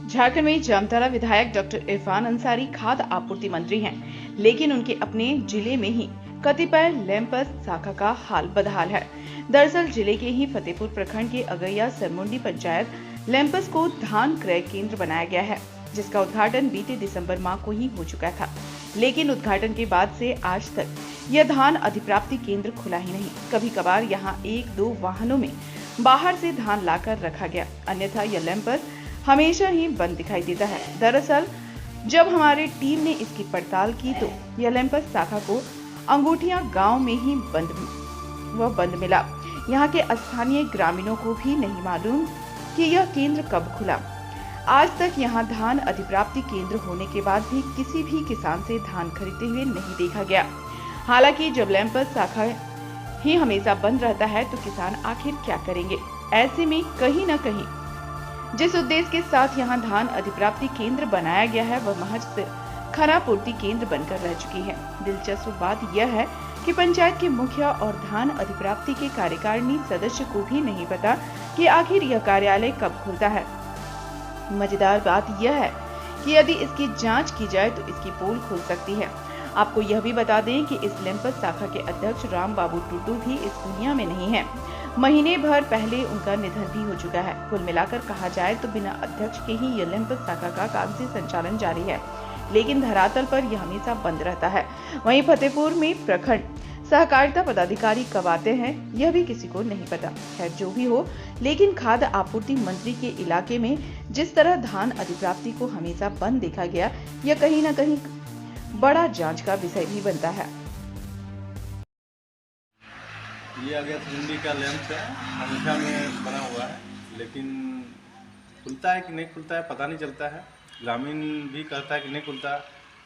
झारखंड में जामताड़ा विधायक डॉक्टर इरफान अंसारी खाद्य आपूर्ति मंत्री हैं, लेकिन उनके अपने जिले में ही कतिपय लैंपस शाखा का हाल बदहाल है। दरअसल जिले के ही फतेहपुर प्रखंड के अगैया सरमुंडी पंचायत लैंपस को धान क्रय केंद्र बनाया गया है, जिसका उद्घाटन बीते दिसंबर माह को ही हो चुका था। लेकिन उद्घाटन के बाद से आज तक यह धान अधिप्राप्ति केंद्र खुला ही नहीं। कभी कभार यहाँ 1-2 वाहनों में बाहर से धान लाकर रखा गया, अन्यथा यह लैंपस हमेशा ही बंद दिखाई देता है। दरअसल जब हमारी टीम ने इसकी पड़ताल की तो यह लैंपस शाखा को अंगूठिया गांव में ही बंद मिला। यहाँ के स्थानीय ग्रामीणों को भी नहीं मालूम कि यह केंद्र कब खुला। आज तक यहाँ धान अधिप्राप्ति केंद्र होने के बाद भी किसी भी किसान से धान खरीदते हुए नहीं देखा गया। हालांकि जब लैंपस शाखा ही हमेशा बंद रहता है तो किसान आखिर क्या करेंगे। ऐसे में कहीं न कहीं जिस उद्देश्य के साथ यहाँ धान अधिप्राप्ति केंद्र बनाया गया है वह महज सिर्फ खरापूर्ति केंद्र बनकर रह चुकी है। दिलचस्प बात यह है कि पंचायत के मुखिया और धान अधिप्राप्ति के कार्यकारिणी सदस्य को भी नहीं पता कि आखिर यह कार्यालय कब खुलता है। मजेदार बात यह है कि यदि इसकी जांच की जाए तो इसकी पोल खुल सकती है। आपको यह भी बता दें कि इस लैंपस शाखा के अध्यक्ष राम बाबू टुडू भी इस दुनिया में नहीं है। महीने भर पहले उनका निधन भी हो चुका है। कुल मिलाकर कहा जाए तो बिना अध्यक्ष के ही यह लैंपस शाखा का कागजी संचालन जारी है, लेकिन धरातल पर यह हमेशा बंद रहता है। वहीं फतेहपुर में प्रखंड सहकारिता पदाधिकारी कब आते हैं यह भी किसी को नहीं पता। खैर जो भी हो, लेकिन खाद्य आपूर्ति मंत्री के इलाके में जिस तरह धान अधिप्राप्ति को हमेशा बंद देखा गया, यह कहीं न कहीं बड़ा जांच का विषय भी बनता है। ये अगैया सरमुंडी का लैंप है, अंगूठा में बना हुआ है, लेकिन खुलता है कि नहीं खुलता है पता नहीं चलता है। ग्रामीण भी कहता है कि नहीं खुलता।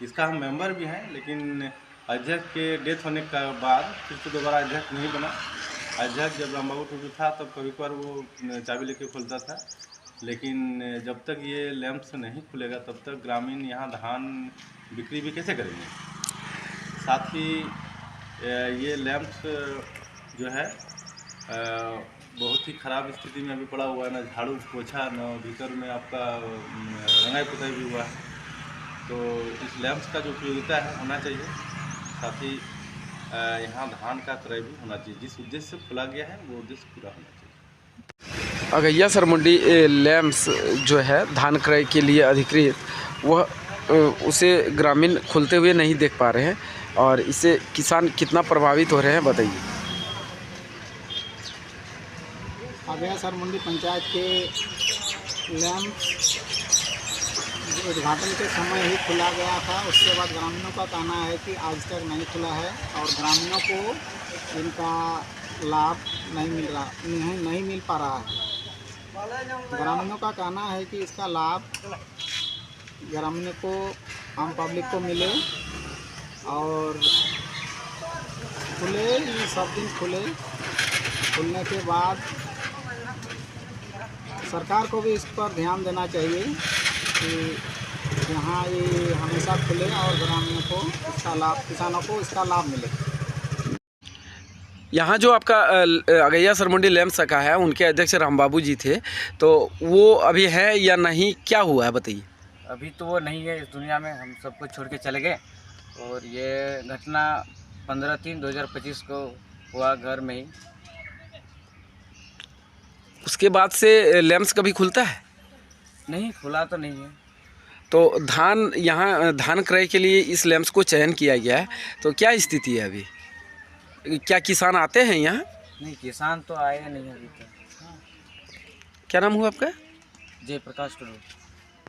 इसका हम मेंबर भी हैं, लेकिन अध्यक्ष के डेथ होने के बाद फिर तो दोबारा अध्यक्ष नहीं बना। अध्यक्ष जब राम बाबू टुडू था तब कभी कभार वो चाबी लेके खुलता था, लेकिन जब तक ये लैंप नहीं खुलेगा तब तक ग्रामीण यहाँ धान बिक्री भी कैसे करेंगे। साथ ही ये लैंप जो है बहुत ही ख़राब स्थिति में अभी पड़ा हुआ है, ना झाड़ू पोछा न भीतर में आपका रंगाई पुताई भी हुआ है। तो इस लैंप्स का जो उपयोगिता है होना चाहिए। साथ ही यहाँ धान का क्रय भी होना चाहिए। जिस उद्देश्य से खोला गया है वो उद्देश्य पूरा होना चाहिए। अगैया सरमुंडी लैंप्स जो है धान क्रय के लिए अधिकृत, वह उसे ग्रामीण खुलते हुए नहीं देख पा रहे हैं और इससे किसान कितना प्रभावित हो रहे हैं बताइए। अगैया सरमुंडी पंचायत के लैंप उद्घाटन के समय ही खुला गया था। उसके बाद ग्रामीणों का कहना है कि आज तक नहीं खुला है और ग्रामीणों को इनका लाभ नहीं मिल पा रहा है। ग्रामीणों का कहना है कि इसका लाभ ग्रामीणों को, आम पब्लिक को मिले और खुले, सब दिन खुलने के बाद सरकार को भी इस पर ध्यान देना चाहिए कि यहाँ ये हमेशा खुले और ग्रामीणों को इसका लाभ, किसानों को इसका लाभ मिले। यहाँ जो आपका अगैया सरमुंडी लैंप शाखा है उनके अध्यक्ष राम बाबू जी थे, तो वो अभी है या नहीं, क्या हुआ है बताइए। अभी तो वो नहीं है इस दुनिया में, हम सबको छोड़ के चले गए। और ये घटना 15/3/2025 को हुआ घर में ही। उसके बाद से लैंप्स कभी खुलता है? नहीं खुला तो नहीं है। तो धान यहाँ धान क्रय के लिए इस लैंप्स को चयन किया गया है, तो क्या स्थिति है अभी? क्या किसान आते हैं यहाँ? नहीं किसान तो आए नहीं अभी तक। क्या नाम हुआ आपका? जयप्रकाश टुडू।